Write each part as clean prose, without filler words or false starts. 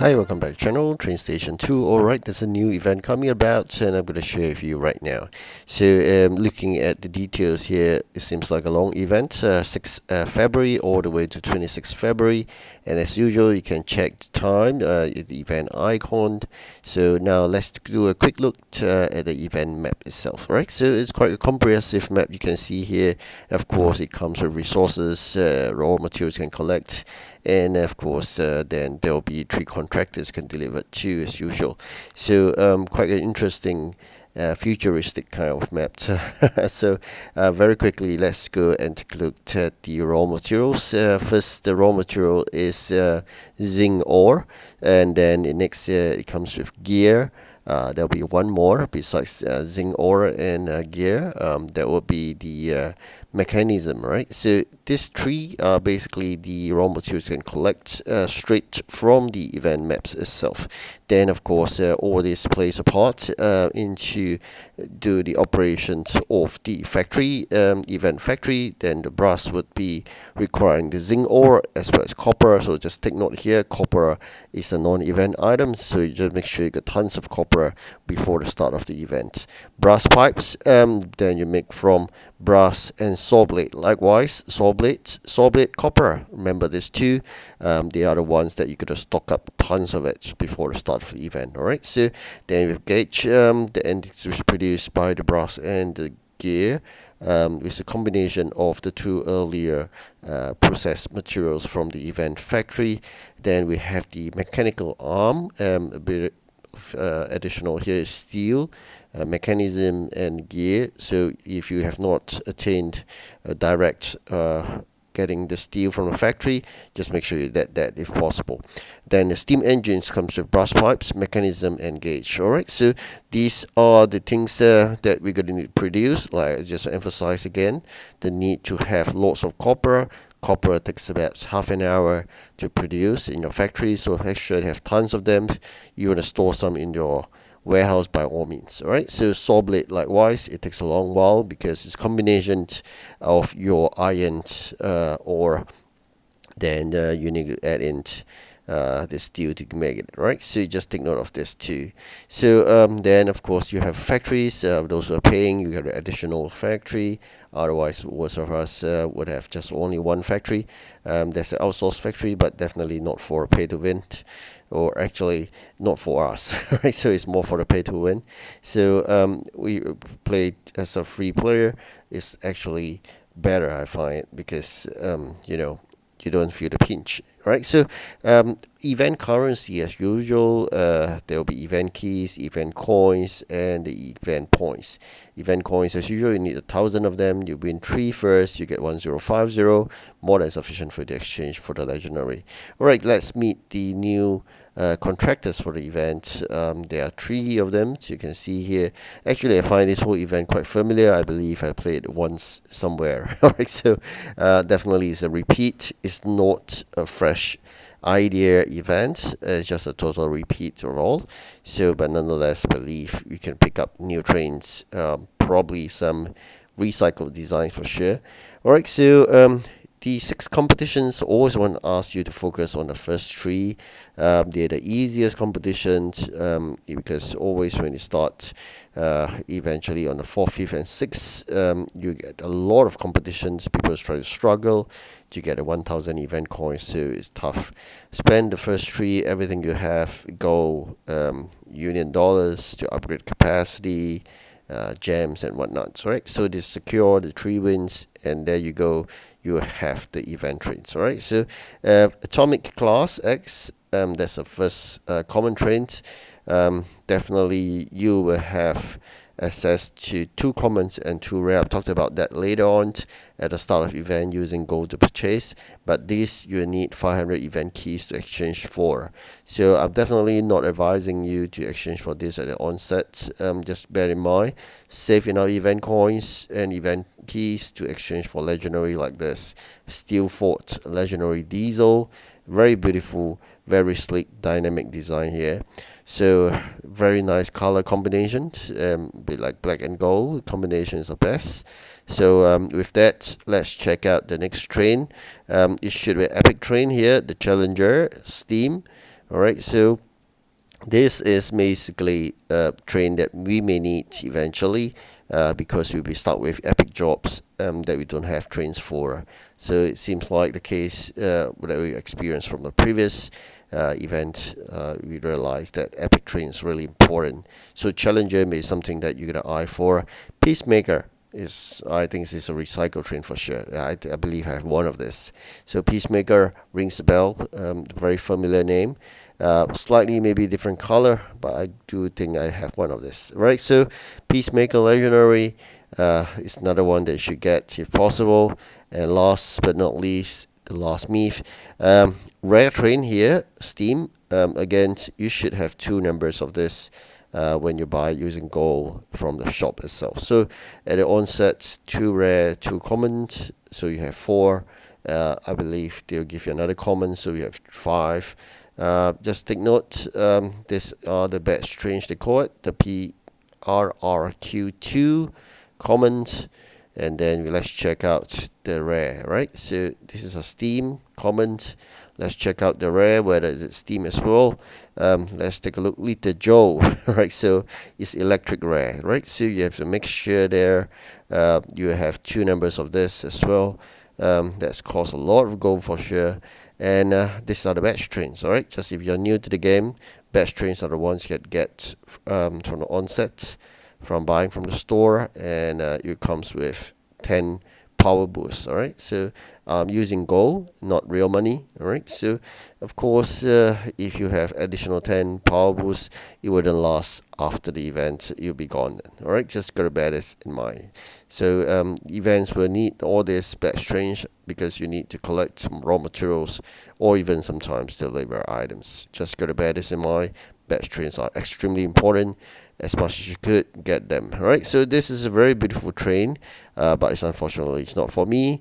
Hi, welcome back to the channel, TrainStation2. Alright, there's a new event coming about and I'm going to share with you right now. So looking at the details here, it seems like a long event, 6 February all the way to 26 February. And as usual, you can check the time, the event icon. So now let's do a quick look at the event map itself. Right, so it's quite a comprehensive map you can see here. Of course, it comes with resources, raw materials you can collect. And of course, then there will be 3 contractors can deliver to as usual. So quite an interesting futuristic kind of map. So very quickly, let's go and take a look at the raw materials. First, the raw material is zinc ore, and then next it comes with gear. There'll be one more besides zinc ore and gear. That will be the mechanism, right? So these 3 are basically the raw materials you can collect straight from the event maps itself. Then, of course, all this plays a part into do the operations of the factory, event factory. Then the brass would be requiring the zinc ore as well as copper. So just take note here, copper is a non-event item, so you just make sure you get tons of copper before the start of the event. Brass pipes, then you make from brass and saw blade. Likewise, saw blade copper. Remember these 2. They are the ones that you could stock up tons of it before the start of the event. Alright, so then we have gauge, the end is produced by the brass and the gear. It's a combination of the 2 earlier processed materials from the event factory. Then we have the mechanical arm, a bit additional here is steel, mechanism and gear. So if you have not attained direct getting the steel from the factory, just make sure you get that if possible. Then the steam engines comes with brass pipes, mechanism and gauge. Alright, so these are the things that we're going to need to produce. Like I just emphasize again, the need to have lots of copper. Copper takes about half an hour to produce in your factory, so make sure you have tons of them. You want to store some in your warehouse by all means. Alright, so saw blade likewise, it takes a long while because it's a combination of your iron ore. Then you need to add in the steel to make it, right? So you just take note of this too. So then of course you have factories, those who are paying, you have an additional factory. Otherwise most of us would have just only one factory. There's an outsourced factory, but definitely not for pay to win, or actually not for us, right? So it's more for the pay to win. So we played as a free player is actually better, I find, because you don't feel the pinch, right? So event currency as usual, there will be event keys, event coins, and the event points. Event coins as usual, you need 1,000 of them. You win 3 first, you get 1050, more than sufficient for the exchange for the legendary. Alright, let's meet the new contractors for the event. There are 3 of them, so you can see here. Actually, I find this whole event quite familiar. I believe I played it once somewhere. Alright, so definitely it's a repeat. It's not a fresh idea event. It's just a total repeat of all. So, but nonetheless, believe you can pick up new trains. Probably some recycled designs for sure. Alright, so the 6 competitions always want to ask you to focus on the first 3. They're the easiest competitions because always when you start eventually on the 4th, 5th and 6th, you get a lot of competitions. People try to struggle to get a 1,000 event coins, so it's tough. Spend the first 3, everything you have, gold, union dollars to upgrade capacity, gems and whatnot, right? So they secure the 3 wins, and there you go, you have the event trains. Alright, so atomic class X, that's the first common train. Definitely you will have access to 2 commons and 2 rare. I've talked about that later on at the start of event using gold to purchase, but this you need 500 event keys to exchange for. So I'm definitely not advising you to exchange for this at the onset. Just bear in mind, save enough event coins and event keys to exchange for legendary like this steel fort legendary diesel. Very beautiful, very sleek, dynamic design here. So very nice color combinations, bit like black and gold combination is the best. So with that, let's check out the next train. It should be epic train here, the Challenger Steam. All right, so this is basically a train that we may need eventually, because we'll be stuck with epic jobs that we don't have trains for. So it seems like the case that we experienced from the previous event. We realized that epic train is really important. So Challenger may be something that you gotta eye for. Peacemaker is, I think this is a recycle train for sure. I believe I have one of this. So Peacemaker rings a bell, very familiar name. Slightly maybe different color, but I do think I have one of this. Right, so Peacemaker Legendary is another one that you should get if possible. And last but not least, the last myth, rare train here, Steam. Again, you should have two numbers of this when you buy using gold from the shop itself. So at the onset, two rare, two common, so you have four. I believe they'll give you another common, so you have five. Just take note, these are the best strange they call it, the PRRQ2 common, and then let's check out the rare, right? So this is a Steam common. Let's check out the rare, whether it's Steam as well. Let's take a look. Little Joe, right? So it's electric rare, right? So you have a mixture there. You have two numbers of this as well. That's cost a lot of gold for sure. And these are the batch trains, alright? Just if you're new to the game, batch trains are the ones you get from the onset, from buying from the store, and it comes with 10 power boosts, alright? So using gold, not real money, alright? So of course, if you have additional 10 power boosts, it wouldn't last after the event. You'll be gone then, alright? Just gotta bear this in mind. So events will need all this batch trains because you need to collect some raw materials or even sometimes deliver items. Just gotta bear this in mind. Batch trains are extremely important. As much as you could get them, right? So this is a very beautiful train, but it's unfortunately it's not for me.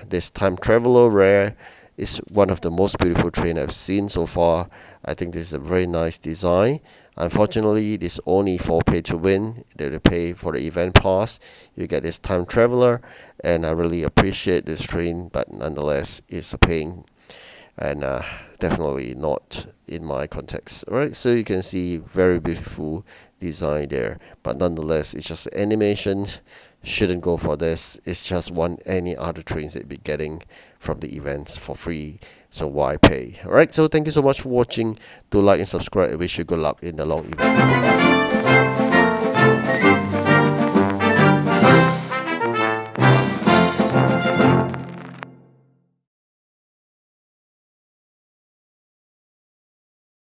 This time traveler rare is one of the most beautiful train I've seen so far. I think this is a very nice design. Unfortunately, it is only for pay to win. They pay for the event pass. You get this time traveler, and I really appreciate this train, but nonetheless, it's a pain, and definitely not in my context. Alright, so you can see very beautiful design there, but nonetheless, it's just animation. Shouldn't go for this. It's just one any other trains that you'd be getting from the events for free, so why pay? Alright, so thank you so much for watching. Do like and subscribe. I wish you good luck in the long event. Goodbye.